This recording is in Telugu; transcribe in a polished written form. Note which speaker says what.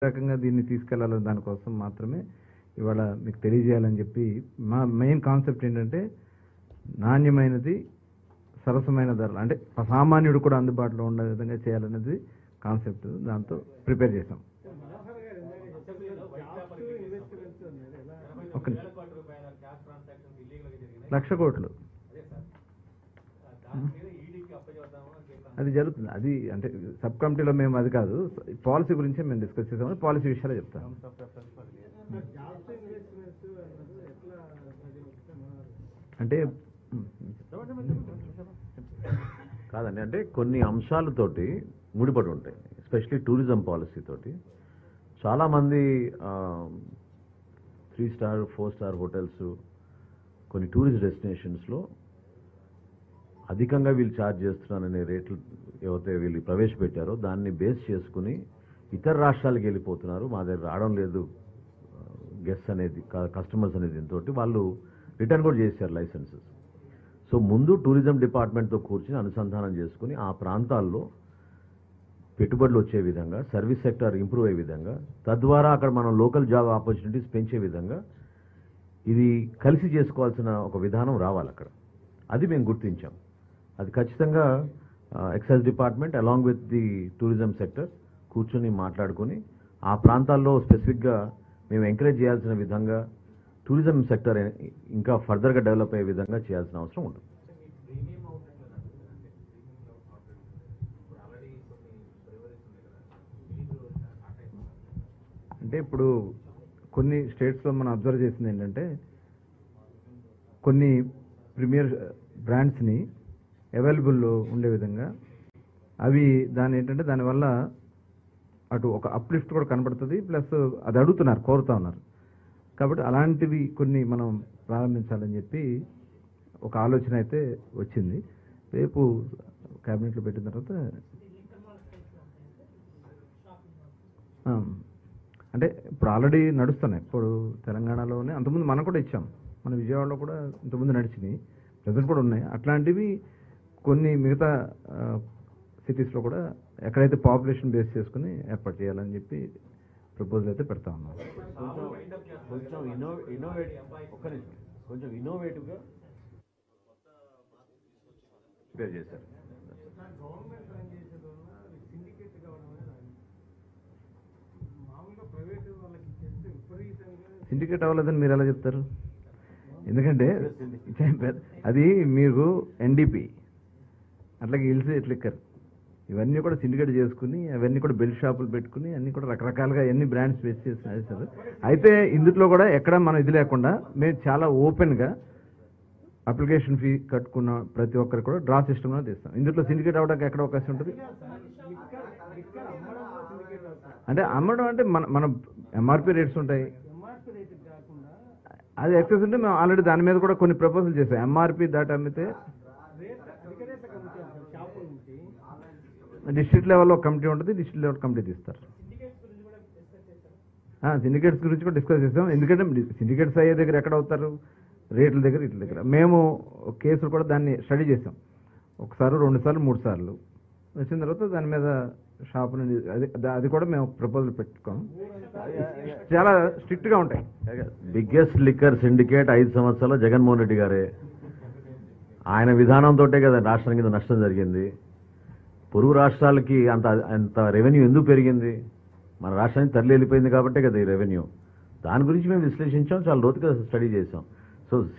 Speaker 1: రకంగా దీన్ని తీసుకెళ్లాలని దానికోసం మాత్రమే ఇవాళ మీకు తెలియజేయాలని చెప్పి మా మెయిన్ కాన్సెప్ట్ ఏంటంటే నాణ్యమైనది సరసమైన ధరలు అంటే సామాన్యుడు కూడా అందుబాటులో ఉండే విధంగా చేయాలనేది కాన్సెప్ట్. దాంతో ప్రిపేర్ చేసాం. ఒక 1,00,00,000 కోట్లు అది జరుగుతుంది. అది అంటే సబ్ కమిటీలో మేము అది కాదు, పాలసీ గురించి మేము డిస్కస్ చేసామని పాలసీ విషయాలే చెప్తాం. అంటే
Speaker 2: కాదండి, అంటే కొన్ని అంశాలతోటి ముడిపడి ఉంటాయి. ఎస్పెషలీ టూరిజం పాలసీ తోటి చాలామంది 3 స్టార్ 4 స్టార్ హోటల్స్ కొన్ని టూరిస్ట్ డెస్టినేషన్స్లో అధికంగా వీళ్ళు ఛార్జ్ చేస్తున్నారనే రేట్లు ఏవైతే వీళ్ళు ప్రవేశపెట్టారో దాన్ని బేస్ చేసుకుని ఇతర రాష్ట్రాలకు వెళ్ళిపోతున్నారు, మా దగ్గర రావడం లేదు గెస్ట్ అనేది కస్టమర్స్ అనేది దీంతో వాళ్ళు రిటర్న్ కూడా చేశారు లైసెన్సెస్. సో ముందు టూరిజం డిపార్ట్మెంట్తో కూర్చుని అనుసంధానం చేసుకుని ఆ ప్రాంతాల్లో పెట్టుబడులు వచ్చే విధంగా, సర్వీస్ సెక్టర్ ఇంప్రూవ్ అయ్యే విధంగా, తద్వారా అక్కడ మనం లోకల్ జాబ్ ఆపర్చునిటీస్ పెంచే విధంగా ఇది కలిసి చేసుకోవాల్సిన ఒక విధానం రావాలి అక్కడ. అది మేము గుర్తించాం. అది ఖచ్చితంగా excise department along with the tourism sector కూర్చొని మాట్లాడుకొని ఆ ప్రాంతాల్లో స్పెసిఫిక్గా మేము ఎంకరేజ్ చేయాల్సిన విధంగా టూరిజం సెక్టర్ ఇంకా ఫర్దర్గా డెవలప్ అయ్యే విధంగా చేయాల్సిన అవసరం ఉంటుంది.
Speaker 1: అంటే ఇప్పుడు కొన్ని స్టేట్స్లో మనం అబ్జర్వ్ చేసింది ఏంటంటే కొన్ని ప్రీమియర్ బ్రాండ్స్ని అవైలబుల్లో ఉండే విధంగా అవి ఏంటంటే దానివల్ల అటు ఒక అప్లిఫ్ట్ కూడా కనబడుతుంది, ప్లస్ అది అడుగుతున్నారు, కోరుతా ఉన్నారు. కాబట్టి అలాంటివి కొన్ని మనం ప్రారంభించాలని చెప్పి ఒక ఆలోచన అయితే వచ్చింది. రేపు క్యాబినెట్లో పెట్టిన తర్వాత అంటే ఇప్పుడు ఆల్రెడీ నడుస్తున్నాయి. ఇప్పుడు తెలంగాణలోనే అంతకుముందు మనం కూడా ఇచ్చాం, మన విజయవాడలో కూడా ఇంతకుముందు నడిచినాయి, ప్రజెంట్ కూడా ఉన్నాయి. అట్లాంటివి కొన్ని మిగతా సిటీస్లో కూడా ఎక్కడైతే పాపులేషన్ బేస్ చేసుకుని ఏర్పాటు చేయాలని చెప్పి ప్రపోజల్ అయితే పెడతా ఉన్నాం.
Speaker 2: కొంచెం ఇన్నోవేటివ్గా ప్రిపేర్ చేశారు.
Speaker 1: సిండికేట్ అవ్వలేదని మీరు ఎలా చెప్తారు? ఎందుకంటే అది మీకు ఎన్డీపీ అట్లాగే ఇల్సిట్ లిక్కర్ ఇవన్నీ కూడా సిండికేట్ చేసుకుని అవన్నీ కూడా బెల్ట్ షాపులు పెట్టుకుని అన్ని కూడా రకరకాలుగా ఎన్ని బ్రాండ్స్ వేస్ట్ చేస్తారు. అయితే ఇందులో కూడా ఎక్కడ మనం ఇది లేకుండా మేము చాలా ఓపెన్గా అప్లికేషన్ ఫీ కట్టుకున్న ప్రతి ఒక్కరికి కూడా డ్రా సిస్టమ్లో తీస్తాం. ఇందులో సిండికేట్ అవ్వడానికి ఎక్కడ అవకాశం ఉంటుంది? అంటే అమ్మడం అంటే మన ఎంఆర్పీ రేట్స్ ఉంటాయి, అది ఎక్సెస్ ఉంటే మేము ఆల్రెడీ దాని మీద కూడా కొన్ని ప్రపోజల్ చేసాం. ఎంఆర్పీ దాటి అమ్మితే డిస్ట్రిక్ట్ లెవెల్లో కమిటీ ఉంటుంది, డిస్ట్రిక్ట్ లెవెల్ కమిటీ తీస్తారు. సిండికేట్స్ గురించి కూడా డిస్కస్ చేసాం. ఎందుకంటే సిండికేట్స్ అయ్యే దగ్గర ఎక్కడ అవుతారు? రేట్ల దగ్గర, ఇట్ల దగ్గర. మేము కేసులు కూడా దాన్ని స్టడీ చేసాం, ఒకసారి 2 సార్లు 3 సార్లు వచ్చిన తర్వాత దాని మీద షాపుని అది కూడా మేము ప్రపోజల్ పెట్టుకోం. చాలా స్ట్రిక్ట్గా ఉంటాయి.
Speaker 2: బిగ్గెస్ట్ లిక్కర్ సిండికేట్ 5 సంవత్సరాలు జగన్మోహన్ రెడ్డి గారే. ఆయన విధానంతో కదా రాష్ట్రానికి నష్టం జరిగింది. పొరుగు రాష్ట్రాలకి అంత రెవెన్యూ ఎందుకు పెరిగింది? మన రాష్ట్రానికి తరలి వెళ్ళిపోయింది కాబట్టే కదా ఈ రెవెన్యూ. దాని గురించి మేము విశ్లేషించాం, చాలా లోతుగా స్టడీ చేసాం. సో